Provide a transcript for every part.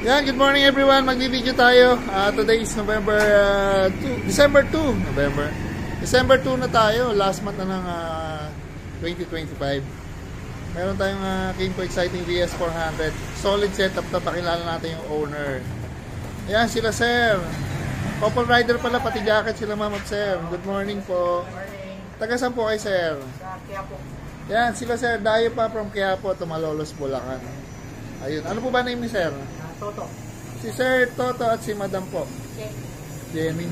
Yan, good morning everyone. Magbibideo tayo. Today is December 2 na tayo. Last month na ng 2025. Meron tayong Kymco Exciting VS400. Solid setup na. Pakilala natin yung owner. Yan, sila sir. Couple rider pala, pati jacket sila ma'am at sir. Good morning po. Taga saan po kayo sir? Sa Quiapo. Yan, sila sir. Dayo pa from Quiapo to Malolos, Bulacan. Ayun. Ano po ba name ni sir? Toto. Si Sir Toto at si Madam po. Jenny.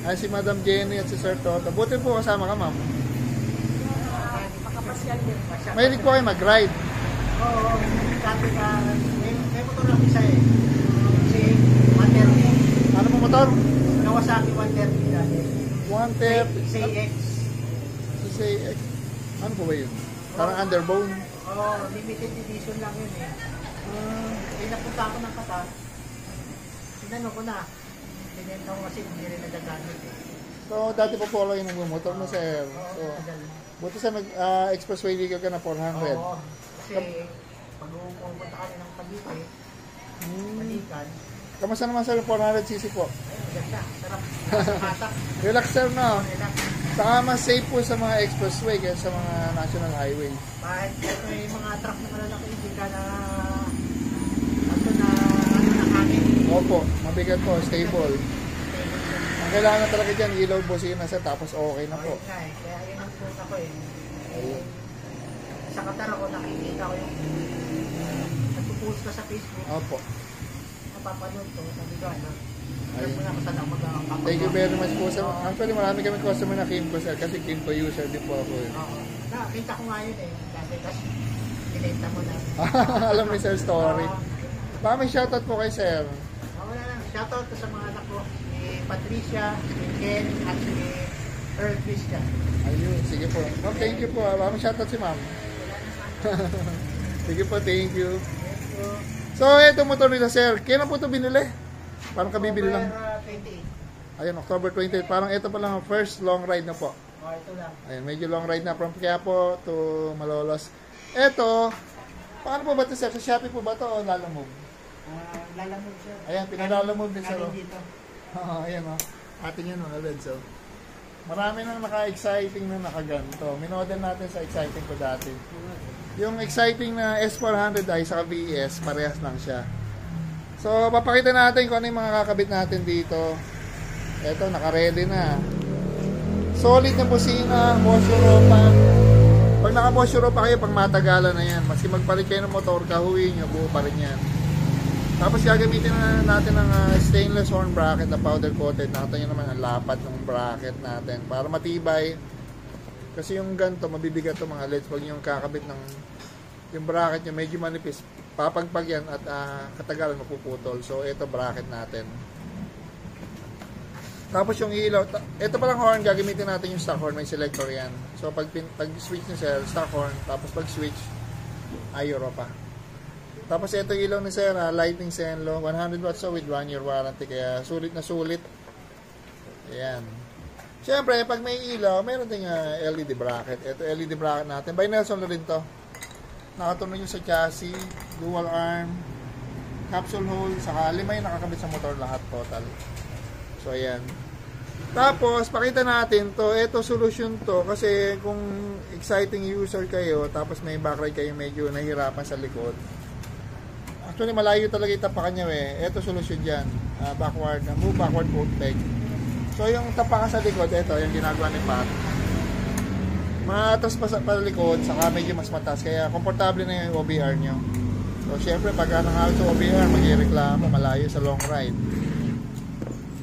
Ay, si Madam Jenny at si Sir Toto. Buti po kasama ka, ma'am. Makapasyal din. Mahilig po kayo mag-ride. Oo. Dati ka, may motor lang isa eh. Si 130. Ano po motor? Kawasaki 130 dati. 130. CX. CX. Ano po ba yun? Parang underbone. Oo, limited edition lang yun eh. Napunta ako ng Qatar. Sinano ko na. Pinenta ko kasi hindi rin nagagamit eh. So, dati po polo yung nagmumotor mo, sir. So, buti sa expressway legal ka na 400. Oo. Kasi, pag pupunta kami ng Paligay, Balikan. Kamusta naman sir, 400cc po? Ay, maganda. Sarap. Hatak. Relax sir, no? Relax. Saka mas safe po sa mga expressway kaysa sa mga national highway. Kahit may mga truck na malalaki, hindi ka na hangin. Opo, mabigat po, stable. Ang kailangan na talaga dyan, ilaw, busina sir, tapos okay na po. Okay, kaya yun ang punta ko eh. Sa Qatar ako nakikita ko yung nagpo-post ka sa Facebook. Opo. Napapanood ko, sabi ko ano. Ayun. Alam ko na magkakapapanood. Thank you very much po sir. Actually, marami kami customer na Kymco sir, kasi Kymco user din po ako eh. Oo. Nakita ko nga yun eh. Dati kasi pinenta mo na. Alam ni sir story. Baka may shoutout po kay sir. Wala lang. Shoutout ko sa mga anak ko. Si Patricia, si Ken, at si Earl Christian. Ayun, sige po. Ma'am, thank you po. Baka may shoutout si ma'am. Sige po, thank you. Thank you. So, ito motor nila sir. Kailan po ito binili? Parang kabibili lang. October 28. Ayun, October 28. Parang ito pa lang ang first long ride na po. Oh, ito lang. Ayun, medyo long ride na from Quiapo to Malolos. Ito, paano po ba ito sir? Sa Shopee po ba ito o Lalamove? Lalamove siya. Ayan, pinalalamove din sir. Galing dito. Ayan o. Atin yan mga Leds. Marami nang naka-exciting na nakaganto. Minodel natin sa exciting ko dati. Yung exciting na S400 ay sa VS, parehas lang siya. So, papakita natin kung ano yung mga kakabit natin dito. Ito, naka-ready na. Solid na busina, Bosch Europa. Pag naka-Bosch Europa kayo, pag matagalan na yan. Maski magpalit kayo ng motor, kahuyin nyo, buo pa rin yan. Tapos gagamitin na natin ng stainless horn bracket na powder coated. Nakita nyo naman ang lapat ng bracket natin para matibay. Kasi yung ganito, mabibigat to mga Leds. Pag yung kakabit ng yung bracket nyo, medyo manipis. Papagpag yan at katagalan mapuputol. So, ito bracket natin. Tapos yung ilaw, ito palang horn, gagamitin natin yung stock horn, may selector yan. So pag switch ni sir, stock horn, tapos pag switch, ay Europa. Tapos ito yung ilaw ni sir, lighting Senlo, 100 watts with 1 year warranty, kaya sulit na sulit. Ayan. Siyempre, pag may ilaw, mayroon din LED bracket. Ito LED bracket natin, by Nelson rin to. Nakatunog yung sa chassis, dual arm, capsule hole, saka 5 yung nakakabit sa motor lahat total. So, ayan. Tapos, pakita natin to. Ito, solution to. Kasi, kung exciting user kayo, tapos may backride kayo medyo nahihirapan sa likod. Actually, malayo talaga itapakan nyo eh. Ito, solution dyan. Move backward both leg. So, yung tapakan sa likod, ito, yung ginagawa ni Pat. Matas pa sa likod, saka medyo mas matas. Kaya, komportable na yung OBR nyo. So, syempre, pag nanghalo sa OBR, mag-reklamo, malayo sa long ride.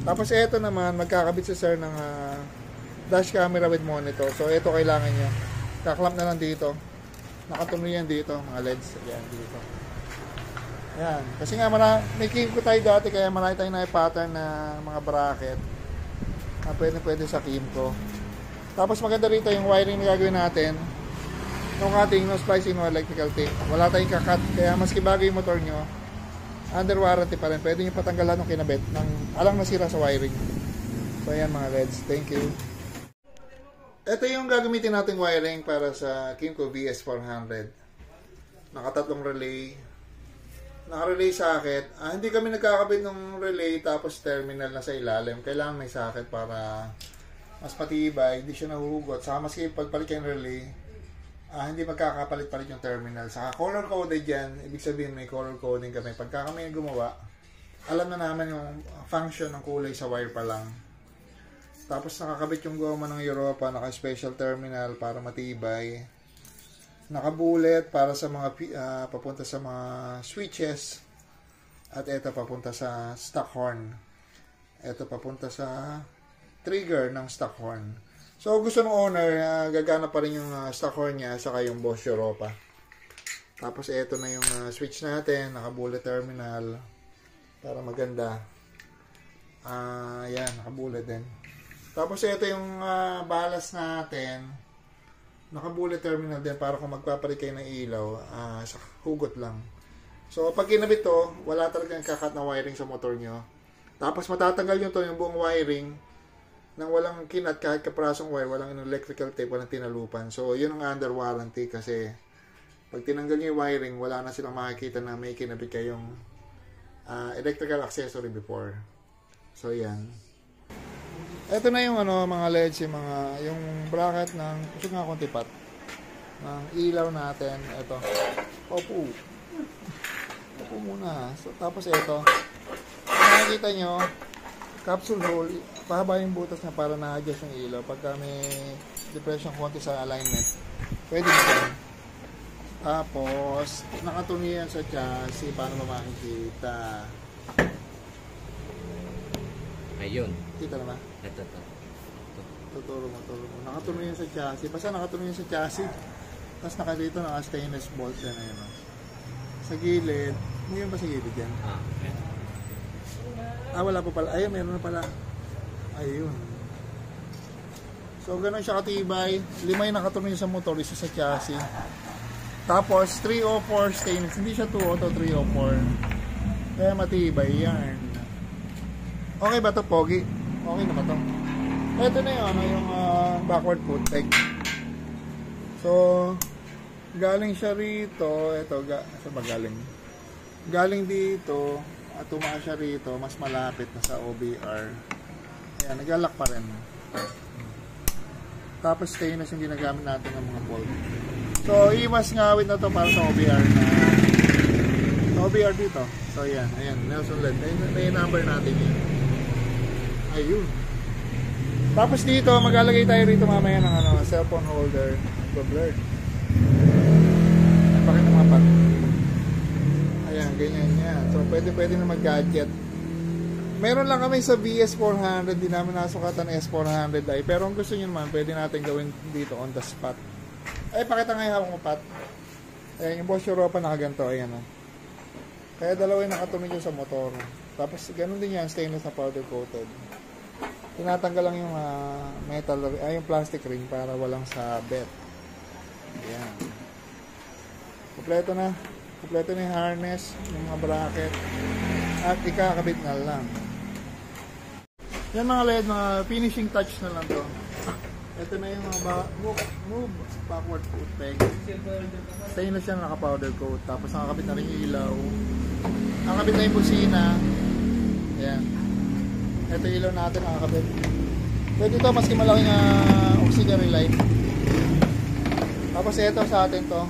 Tapos ito naman, magkakabit si sir ng dash camera with monitor. So ito kailangan nyo. Kaklamp na lang dito. Nakatuloy yan dito, mga LEDs. Yan, dito. Yan. Kasi nga, may Kymco tayo dati, kaya marami tayong na-pattern na mga bracket na pwede sa Kymco. Tapos maganda rito yung wiring na gagawin natin. No cutting, no splicing, no electrical tape. Wala tayong kakat. Kaya maski bago yung motor nyo, under warranty pa rin. Pwede nyo patanggalan ng kinabit ng alang nasira sa wiring. So ayan mga Reds. Thank you. Ito yung gagamitin nating wiring para sa Kymco VS400. Nakatatlong relay. naka-relay socket. Hindi kami nagkakabit ng relay tapos terminal na sa ilalim. Kailangan may socket para mas matibay, hindi siya nahuhugot. Saka maski pagpalit yung relay, hindi magkakapalit-palit yung terminal. Saka color-coded yan. Ibig sabihin may color coding kami. Pagka kami gumawa, alam na naman yung function ng kulay sa wire pa lang. Tapos nakakabit yung goma ng Europa, naka-special terminal para matibay. Naka-bullet para sa mga papunta sa mga switches. At ito papunta sa stock horn. Ito papunta sa trigger ng stock horn. So gusto ng owner, gagana pa rin yung stock horn niya saka yung Bosch Europa. Tapos ito na yung switch natin, naka-bullet terminal para maganda. Yan, naka-bullet din. Tapos ito yung balas natin. Naka-bullet terminal din para kung magpapalit kayo ng ilaw, sa hugot lang. So, pag kinabit to, wala talagang kakat na wiring sa motor nyo. Tapos matatanggal nyo to yung buong wiring nang walang kinat kahit kaprasong wire, walang electrical tape, walang tinalupan. So, yun ang under warranty kasi pag tinanggal nyo yung wiring, wala na silang makikita na may kinabit kayong electrical accessory before. So, yan. Ito na yung mga LEDs, yung bracket ng kusog nga konti pat ng ilaw natin. Ito. Opo muna. So, tapos ito. Nakikita nyo, capsule hole, pahaba yung butas na para na-adjust yung ilaw. Pagka may depression konti sa alignment, pwede na yan. Tapos, nakatuloy yan sa chassis. Paano ba makikita? Ayun. Kita na ba? Ito. Tuturo mo. Nakatuloy yan sa chassis. Basta nakatuloy yan sa chassis. Tapos dito naka-stainless bolt yan. Ayun, no? Sa gilid. Ngayon ba sa gilid yan? Okay. Wala pa pala. Ayun, meron na pala. Ayun. So, ganun siya katibay. 5 yung nakatuloy sa motor. Isa sa chassis. Tapos, 304 stainless. Hindi siya 204, 304. Kaya matibay yan. Okay ba ito, Pogi? Okay na ba ito? Ito na yung backward foot peg. So, galing siya rito. Ito, saan ba galing? Galing dito, at tumaan siya rito, mas malapit na sa OBR. Ayan, naglalak pa rin. Tapos stainless yung ginagamit natin ng mga bolt. So, iwas ngawit na to para sa OBR na OBR dito. So, ayan, Nelson LED. May number natin yun. Ayun. Tapos dito, maglalagay tayo rito mamaya ng cellphone holder. Blur. Bakit ng mga pat? Ayan, ganyan yan. So, pwede na mag-gadget. Meron lang kami sa VS400. Di namin nasukatan S400i. Pero kung gusto nyo naman, pwede natin gawin dito on the spot. Ay, pakita nga yung hawak mo, Pat. Ayan, yung Bosch Europa nakaganto. Ayan, Kaya dalawa yung nakatunog sa motor. Tapos, ganun din yan, stainless na powder coated. Tinatanggal lang yung metal, yung plastic ring para walang sabit. Ayan. Kompleto na yung harness, yung mga bracket, at ikakabit na lang. Yan mga LED, mga finishing touch na lang to. Ito na yung mga move backward foot peg. Stainless yan, naka-powder coat. Tapos nakakabit na rin yung ilaw. Nakakabit na yung busina. Ayan. Ito yung ilaw natin, nakakabit. Pwede ito, maski malaking auxiliary light. Tapos ito sa atin to.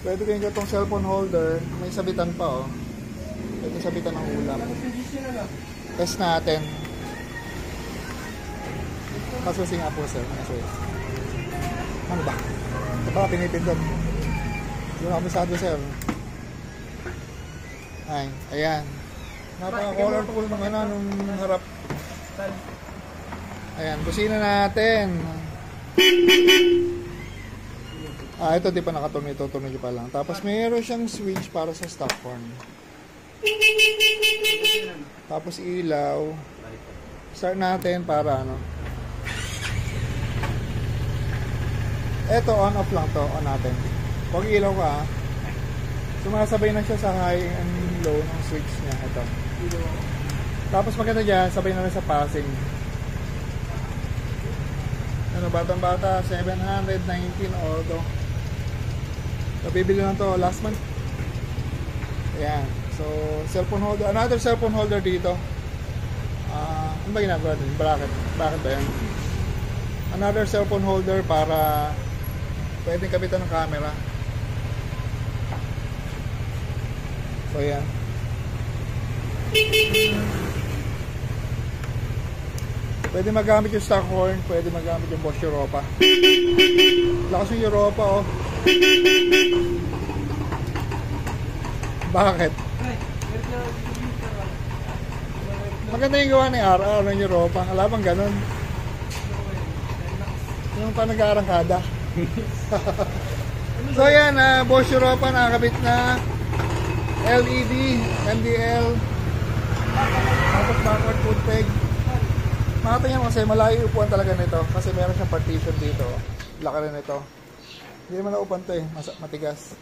Pwede kayo nyo itong cellphone holder. May sabitan pa, Pwede sabitan ng ulam. Test natin. Masusi nga po, sir. Ano ba? Ito pala pinipindot. Yung nakamisado, sir. Ayan. Napaka-colorful ng nung harap. Ayan, busina natin. Ito di pa nakatunog, tutunog pa lang. Tapos mayroon siyang switch para sa stock horn. Tapos ilaw. Start natin para Ito on off lang to, on natin. Pag ilaw ka, sumasabay na siya sa high and low ng switch niya. Ito. Tapos maganda dyan, sabay na rin sa passing. Batang-bata, 719 auto. So, bibili lang to last month. Ayan. So, cellphone holder. Another cellphone holder dito. Ano ba ginagawa din? Bracket. Bracket ba yan? Another cellphone holder para pwedeng kapitan ng camera. So, ayan. Pwede magamit yung stock horn, pwede magamit yung Bosch Europa. Lakas yung Europa, oh. Bakit? Maganda yung gawa ni RR ng Europa. Alam bang ganun? Yung pa nag-aarangkada. So yan, Bosch Europa nakakabit na LED, MDL, tapos backward foot peg. Makatingin mo kasi malayo yung upuan talaga nito kasi meron siyang partition dito. Laki rin ito. Hindi naman naupan to eh, matigas.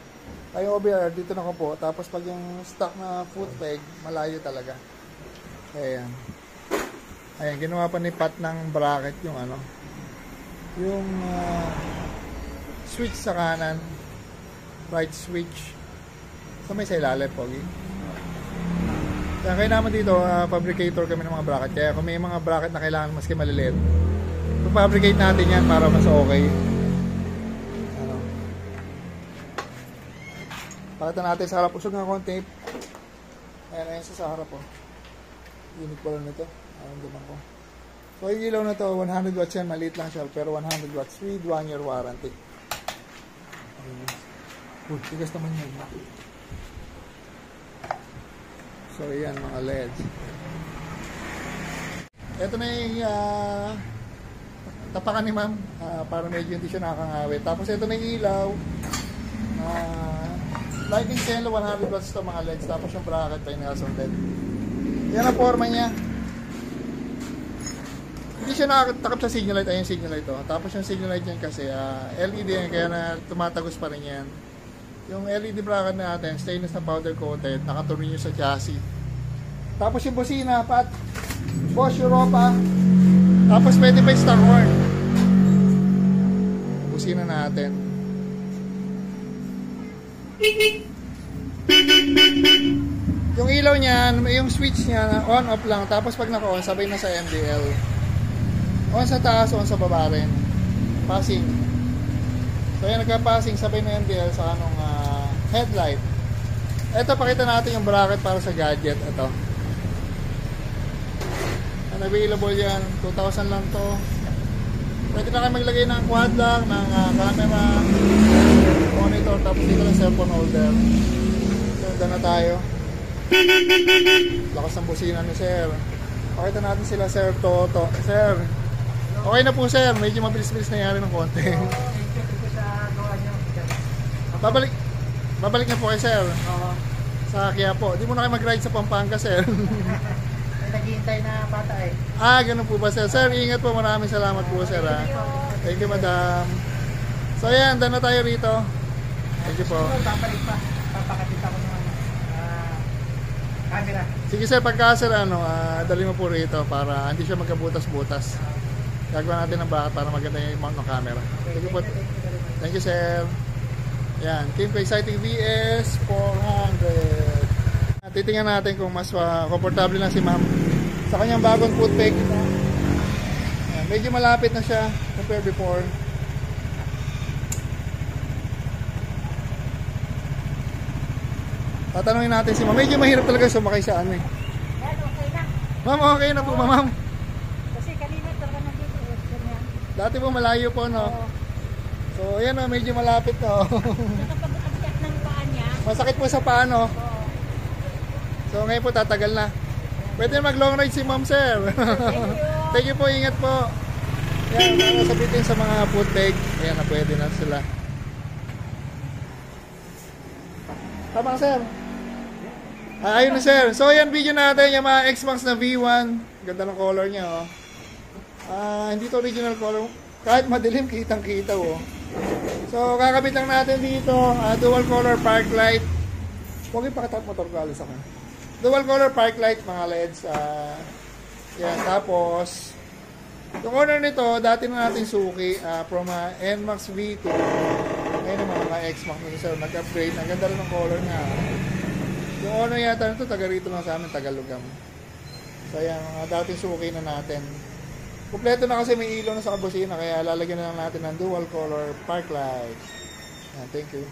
Ay OBR dito na ko po. Tapos pag yung stock na foot peg, malayo talaga. Ayan. Ayan, ginawa pa ni Pat ng bracket yung ano. Yung switch sa kanan. Right switch. So may sa ilalim, pogi. Kaya naman dito, fabricator kami ng mga bracket. Kaya kung may mga bracket na kailangan maski maliliit, fabricate natin yan para mas okay. Ano. Pakita natin sa harap. Usog nga konti. Ayan, ayan sa harap po. Unit pala nito. Ayan naman ko. So yung ilaw na to, 100 watts yan. Maliit lang siya, pero 100 watts with 1 year warranty. Tigas naman yun. So, yan mga LEDs. Ito na yung tapakan ni ma'am para medyo hindi siya nakakangawit. Tapos ito na yung ilaw. Lighting channel, 100 watts ito mga LEDs. Tapos yung bracket pa yung LED. Yan ang forma niya. Hindi siya nakakatakap sa signal light. Ayun yung signal light. Tapos yung signal light yan kasi LED yan. Kaya na tumatagos pa rin yan. Yung LED bracket natin, stainless na powder coated, nakatuloy nyo sa chassis. Tapos yung busina, Pat, Bosch Europa. Tapos pwede pa yung stock horn. Busina natin. Yung ilaw niyan, yung switch niya, on off lang. Tapos pag naka-on, sabay na sa MDL. On sa taas, on sa baba rin. Passing. So yan, nagka-passing, sabay na MDL sa anong headlight. Ito, pakita natin yung bracket para sa gadget. Ito. Available yan. 2,000 lang to. Pwede na kayo maglagay ng quad lock, ng camera, monitor, tapos dito ng cellphone holder. So, doon na tayo. Lakas ng busina ni Sir. Pakita natin sila, Sir Toto. Sir, okay na po, Sir. Medyo mabilis-bilis nangyari ng konti. Babalik na po kay Sir. Sa Quiapo. Di mo na kayo mag-ride sa Pampanga, Sir. Naghihintay na bata eh. Ganun po ba, Sir? Sir, ingat po. Maraming salamat po, Sir. Thank you, Madam. So, ayan. Daan na tayo rito. Thank you po. Babalik pa. Papakatid ako ng camera. Sige, Sir. Pagka, Sir, dali mo po rito para hindi siya magkabutas-butas. Gagawa natin ng bracket para maganda yung mount ng camera. Thank you po. Thank you, Sir. Yan, Kimco Exciting VS 400. Titingnan natin kung mas komportable na si ma'am sa kanyang bagong foot peg. Yan, medyo malapit na siya compare before. Tatanungin natin si ma'am. Medyo mahirap talaga sumakay sa ano eh. Yan, okay na. Ma'am, okay na po ma'am. Kasi kanina talaga nandito. Dati po malayo po, no? So, ayan o, medyo malapit na. Nakapag-akyat ng paa niya. Masakit po sa paa, no? So, ngayon po tatagal na. Pwede mag long ride si ma'am, sir. Thank you po, ingat po. Yan, para sabitin sa mga foot peg. Ayan na, pwede na sila. Tama, sir. Ayun na, sir. So, yan video natin, yung mga X-Max na V1. Ganda ng color niya, oh. Hindi to original color. Kahit madilim, kitang-kita, oh. So, kakabit lang natin dito. Dual color park light. Huwag yung pakatap motor ko, alis ako. Dual color park light, mga LEDs. Yan, tapos, yung owner nito, dati na natin suki from NMAX V2. Ngayon naman, mga X-Max na sir, nag-upgrade. Ang ganda rin ng color niya. Yung owner yata nito, taga rito lang sa amin, Tagalugam. So yan, mga dating suki na natin. Kompleto na kasi may ilaw na sa kabusina, kaya lalagyan na lang natin ng dual color park lights. Yan, thank you.